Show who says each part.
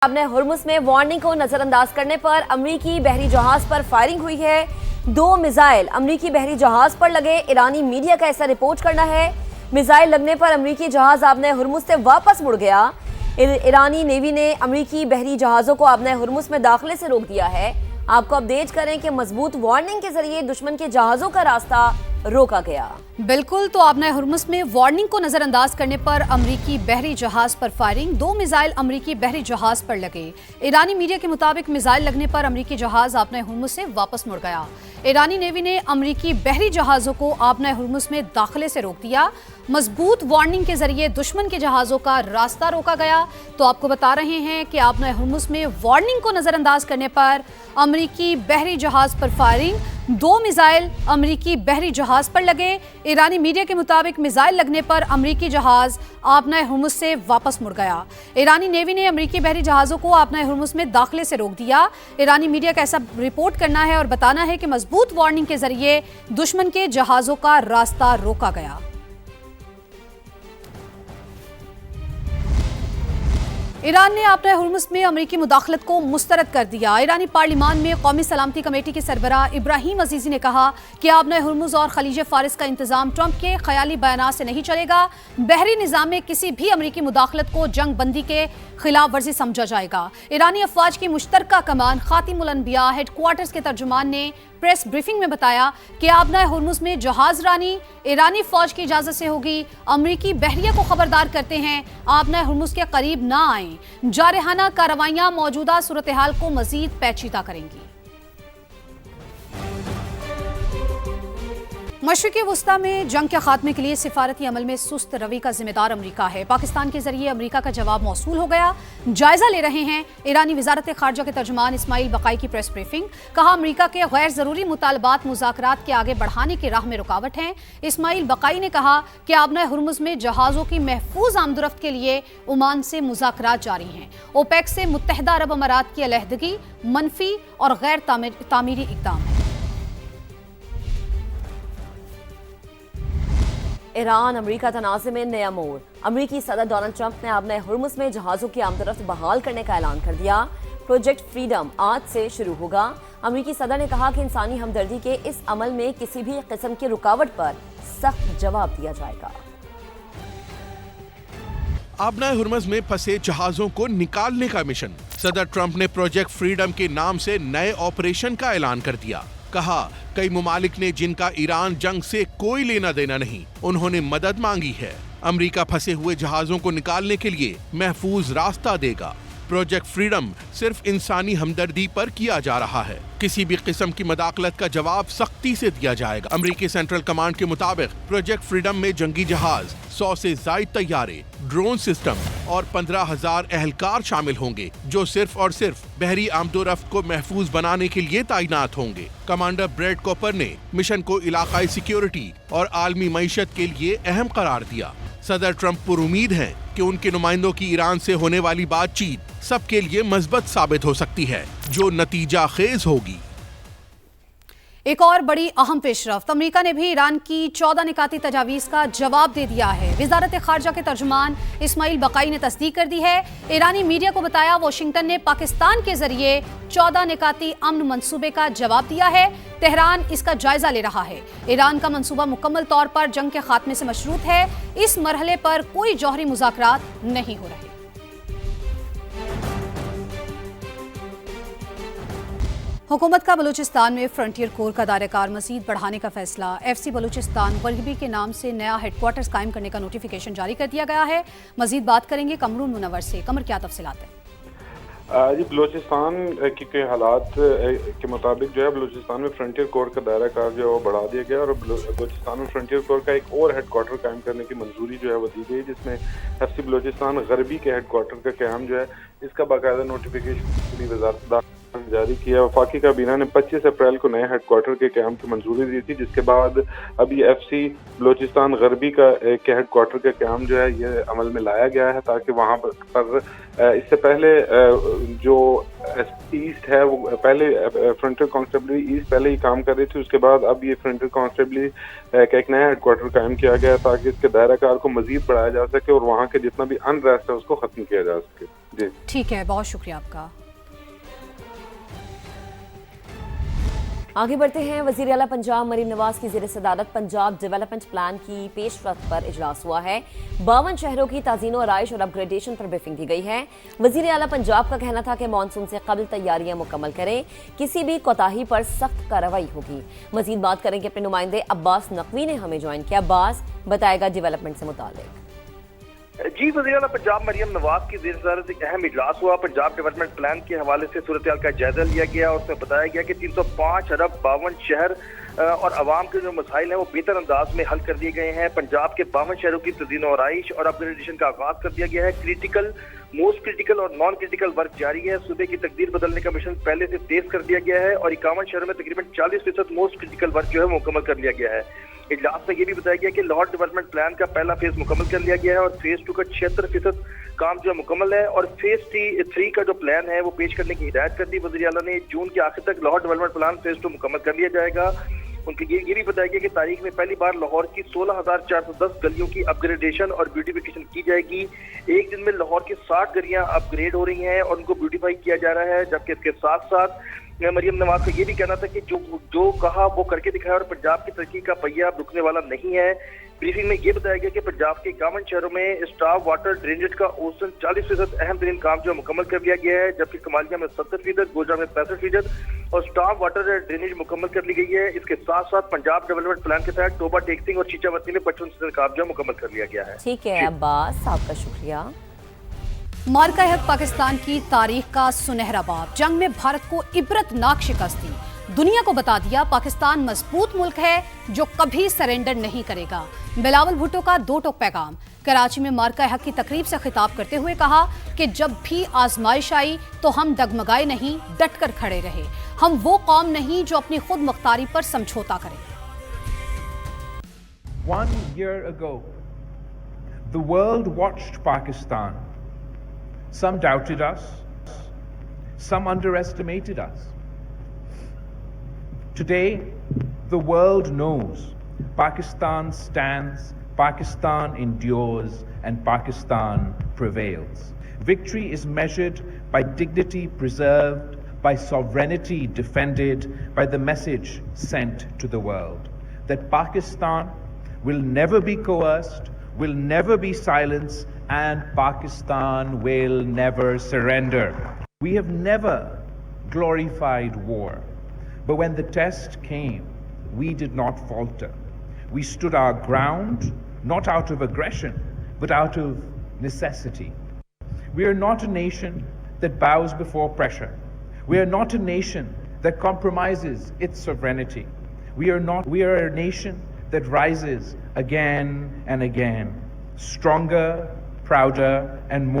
Speaker 1: अब ने हुर्मुज़ में वार्निंग को नजरअंदाज करने पर अमरीकी बहरी जहाज पर फायरिंग हुई है। 2 मिसाइल अमरीकी बहरी जहाज पर लगे। ईरानी मीडिया का ऐसा रिपोर्ट करना है। मिसाइल लगने पर अमरीकी जहाज आबने हुर्मुज़ से वापस मुड़ गया। ईरानी नेवी ने अमरीकी बहरी जहाज़ों को आबने हुर्मुज़ में दाखिले से रोक दिया है। आपको अपडेट करें कि मजबूत वार्निंग के जरिए दुश्मन के जहाज़ों का रास्ता रोका गया।
Speaker 2: बिल्कुल, तो आबने हुर्मुज़ में वार्निंग को नजरअंदाज करने पर अमरीकी बहरी जहाज पर फायरिंग। 2 मिसाइल अमरीकी बहरी जहाज पर लगे। ईरानी मीडिया के मुताबिक मिसाइल लगने पर अमरीकी जहाज आबने हुर्मुज़ से वापस मुड़ गया। ईरानी नेवी ने अमरीकी बहरी जहाज़ों को आबने हुर्मुज़ में दाखिले से रोक दिया। मजबूत वार्निंग के जरिए दुश्मन के जहाज़ों का रास्ता रोका गया। तो आपको बता रहे हैं कि आबने हुर्मुज़ में वार्निंग को नजरअंदाज करने पर अमरीकी बहरी जहाज पर फायरिंग। 2 मिसाइल अमरीकी बहरी जहाज पर लगे। ईरानी मीडिया के मुताबिक मिसाइल लगने पर अमरीकी जहाज आबने हुर्मुज़ से वापस मुड़ गया। ईरानी नेवी ने अमरीकी बहरी जहाज़ों को आबने हुर्मुज़ में दाखिले से रोक दिया। ईरानी मीडिया का ऐसा रिपोर्ट करना है और बताना है कि मजबूत वार्निंग के जरिए दुश्मन के जहाज़ों का रास्ता रोका गया। ईरान ने आबने हुर्मुज़ में अमरीकी मुदाखलत को मुस्तरद कर दिया। ईरानी पार्लिमान में कौमी सलामती कमेटी के सरबराह इब्राहिम अजीज़ी ने कहा कि आबने हुर्मुज़ और खलीज फारिस का इंतजाम ट्रंप के ख्याली बयानात से नहीं चलेगा। बहरी निज़ाम में किसी भी अमरीकी मुदाखलत को जंग बंदी के खिलाफ वर्जी समझा जाएगा। ईरानी अफवाज की मुश्तरका कमान खातिमुल अनबिया हेडक्वार्टर्स के तर्जुमान ने प्रेस ब्रीफिंग में बताया कि आबने हुर्मुज़ में जहाज रानी ईरानी फौज की इजाजत से होगी। अमरीकी बहरिया को खबरदार करते हैं आबने हुर्मुज़ के करीब ना आएं। जारहाना कार्रवाइयां मौजूदा सूरत हाल को मजीद पेचीदा करेंगी। मशरिक़ी वुस्ता में जंग के खात्मे के लिए सिफारती अमल में सुस्त रवि का जिम्मेदार अमरीका है। पाकिस्तान के जरिए अमरीका का जवाब मौसूल हो गया। जायजा ले रहे हैं ईरानी वजारत खारजा के तर्जुमान इस्माइल बकाई की प्रेस ब्रीफिंग। कहा अमरीका के गैर जरूरी मुतालबात मुज़ाकरात के आगे बढ़ाने की राह में रुकावट हैं। इस्माइल बकाई ने कहा कि आबने हुर्मुज़ में जहाज़ों की महफूज आमदरफ्त के लिए ओमान से मुज़ाकरात जारी हैं। ओपेक से मुत्तहिदा अरब अमारात की अलहदगी मनफी और गैर तामीरी इक़दाम है।
Speaker 1: ईरान अमरीका तनाज़े में नया मोड़। अमरीकी सदर डोनाल्ड ट्रंप ने आबने हुर्मुज़ में जहाज़ों की आमदरफ्त बहाल करने का ऐलान कर दिया। प्रोजेक्ट फ्रीडम आज से शुरू होगा। अमरीकी सदर ने कहा कि इंसानी हमदर्दी के इस अमल में किसी भी किस्म की रुकावट पर सख्त जवाब दिया जाएगा।
Speaker 3: आबने हुर्मुज़ में फंसे जहाज़ों को निकालने का मिशन। सदर ट्रंप ने प्रोजेक्ट फ्रीडम के नाम से नए ऑपरेशन का ऐलान कर दिया। कहा कई मुमालिक ने जिनका ईरान जंग से कोई लेना देना नहीं, उन्होंने मदद मांगी है। अमेरिका फंसे हुए जहाजों को निकालने के लिए महफूज रास्ता देगा। प्रोजेक्ट फ्रीडम सिर्फ इंसानी हमदर्दी पर किया जा रहा है। किसी भी किस्म की मदाखलत का जवाब सख्ती से दिया जाएगा। अमेरिकी सेंट्रल कमांड के मुताबिक प्रोजेक्ट फ्रीडम में जंगी जहाज, 100 से जायद तैयारे, ड्रोन सिस्टम और 15,000 एहलकार शामिल होंगे, जो सिर्फ और सिर्फ बहरी आमदोरफ्त को महफूज बनाने के लिए तैनात होंगे। कमांडर ब्रैड कॉपर ने मिशन को इलाकाई सिक्योरिटी और आलमी मईशत के लिए अहम करार दिया। सदर ट्रंप पर उम्मीद है कि उनके नुमाइंदों की ईरान से होने वाली बातचीत सबके लिए मजबूत साबित हो सकती है, जो नतीजा खेज होगी।
Speaker 2: एक और बड़ी अहम पेशरफ्त, अमेरिका ने भी ईरान की 14 निकाती तजावीज़ का जवाब दे दिया है। वजारत खारजा के तर्जुमान इस्माइल बकाई ने तस्दीक कर दी है। ईरानी मीडिया को बताया वाशिंगटन ने पाकिस्तान के जरिए 14 निकाती अमन मंसूबे का जवाब दिया है। तेहरान इसका जायजा ले रहा है। ईरान का मंसूबा मुकम्मल तौर पर जंग के खात्मे से मशरूत है। इस मरहले पर कोई जौहरी मुज़ाकरात नहीं हो रहे। हुकूमत का बलूचिस्तान में फ्रंटियर कोर का दायरेकार मजीद बढ़ाने का फैसला। FC बलूचिस्तान गरबी के नाम से नया हेडक्वार्टर्स कायम करने का नोटिफिकेशन जारी कर दिया गया है। मजीद बात करेंगे कमरून मुनव्वर से। कमर, क्या तफसीलात है?
Speaker 4: जी, बलूचिस्तान के हालात के मुताबिक जो है बलूचिस्तान में फ्रंटियर कोर का दायरा कार जो है वो बढ़ा दिया गया और बलूचिस्तान में फ्रंटियर कोर का एक और हेडक्वार्टर कायम करने की मंजूरी जो है वो दी गई, जिसमें FC बलूचिस्तान गरबी के हेडक्वार्टर का क़याम जो है इसका बाकायदा नोटिफिकेशन वज़ारत जारी किया। वफाकी काबीना ने 25 अप्रैल को नए हेडक्वार्टर के क़याम की मंजूरी दी थी, जिसके बाद अब ये FC बलूचिस्तान गरबी का के हेडक्वार्टर का क़याम जो है ये अमल में लाया गया है, ताकि वहाँ पर इससे पहले जो ईस्ट है वो पहले फ्रंटियर कांस्टेबली ईस्ट पहले ही काम कर रही थी, उसके बाद अब ये फ्रंटियर कांस्टेबली का एक नया हेडक्वार्टर कायम किया गया ताकि इसके दायरा कार को मजीद बढ़ाया जा सके और वहाँ के जितना भी अनरेस्ट है उसको ख़त्म किया जा सके। جی
Speaker 2: ٹھیک ہے، بہت شکریہ آپ کا.
Speaker 1: آگے بڑھتے ہیں. وزیر اعلیٰ پنجاب مریم نواز کی زیر صدارت پنجاب ڈیولپمنٹ پلان کی پیش رفت پر اجلاس ہوا ہے. 52 شہروں کی تعزین و آرائش اور اپ گریڈیشن پر بریفنگ دی گئی ہے. وزیر اعلیٰ پنجاب کا کہنا تھا کہ مانسون سے قبل تیاریاں مکمل کریں، کسی بھی کوتاہی پر سخت کارروائی ہوگی. مزید بات کریں کہ اپنے نمائندے عباس نقوی نے ہمیں جوائن کیا. عباس بتائے گا ڈیولپمنٹ سے متعلق.
Speaker 5: جی، وزیر اعلیٰ پنجاب مریم نواز کی زیر صدارت ایک اہم اجلاس ہوا. پنجاب ڈیولپمنٹ پلان کے حوالے سے صورتحال کا جائزہ لیا گیا اور اس میں بتایا گیا کہ 305 ارب 52 شہر اور عوام کے جو مسائل ہیں وہ بہتر انداز میں حل کر دیے گئے ہیں. پنجاب کے 52 شہروں کی تزئین و آرائش اور اپ گریڈیشن کا آغاز کر دیا گیا ہے. کریٹیکل، موسٹ کریٹیکل اور نان کریٹیکل ورک جاری ہے. صوبے کی تقدیر بدلنے کا مشن پہلے سے تیز کر دیا گیا ہے اور 51 شہروں میں تقریباً 40% موسٹ کریٹیکل ورک جو ہے مکمل کر لیا گیا ہے. اجلاس میں یہ بھی بتایا گیا کہ لاہور ڈیولپمنٹ پلان کا پہلا فیز مکمل کر لیا گیا ہے اور فیز 2 کا 76% کام جو ہے مکمل ہے اور فیز 3 کا جو پلان ہے وہ پیش کرنے کی ہدایت کر دی. وزیر اعلیٰ نے جون کے آخر تک لاہور ڈیولپمنٹ پلان فیز 2 مکمل کر لیا جائے گا. ان کے یہ بھی بتایا گیا کہ تاریخ میں پہلی بار لاہور کی 16,410 گلیوں کی اپ گریڈیشن اور بیوٹیفیکیشن کی جائے گی. ایک دن میں لاہور کی 60 گلیاں اپ گریڈ ہو رہی ہیں اور ان کو بیوٹیفائی کیا جا رہا ہے. جبکہ اس کے ساتھ ساتھ مریم نواز کا یہ بھی کہنا تھا کہ جو کہا وہ کر کے دکھایا اور پنجاب کی ترقی کا پہیہ اب رکنے والا نہیں ہے. بریفنگ میں یہ بتایا گیا کہ پنجاب کے 51 شہروں میں اسٹاف واٹر ڈرینیج کا اوسطاً 40% اہم ترین کام جو مکمل کر لیا گیا ہے. جبکہ کمالیہ میں 70%، گوجرا میں 65% اور اسٹاف واٹر ڈرینیج مکمل کر لی گئی ہے. اس کے ساتھ ساتھ پنجاب ڈیولپمنٹ پلان کے تحت ٹوبا ٹیکسنگ اور چیچاوتی میں 55% کام جو مکمل کر لیا گیا ہے.
Speaker 1: ٹھیک ہے عباس، آپ کا شکریہ.
Speaker 2: مارکہ حق پاکستان کی تاریخ کا سنہرا باب. جنگ میں بھارت کو عبرتناک شکست دی. دنیا کو بتا دیا پاکستان مضبوط ملک ہے جو کبھی سرنڈر نہیں کرے گا. بلاول بھٹو کا 2 ٹوک پیغام. کراچی میں مارکہ حق کی تقریب سے خطاب کرتے ہوئے کہا کہ جب بھی آزمائش آئی تو ہم ڈگمگائے نہیں، ڈٹ کر کھڑے رہے. ہم وہ قوم نہیں جو اپنی خود مختاری پر سمجھوتا کرے.
Speaker 6: 1 year ago, the world watched Pakistan. Some doubted us, some underestimated us. Today, the world knows Pakistan stands, Pakistan endures, and Pakistan prevails. Victory is measured by dignity preserved, by sovereignty defended, by the message sent to the world that Pakistan will never be coerced, will never be silenced, and Pakistan will never surrender. We have never glorified war, but when the test came, we did not falter. We stood our ground, not out of aggression, but out of necessity. We are not a nation that bows before pressure. We are not a nation that compromises its sovereignty. We are a nation that rises again and again, stronger, prouder, and more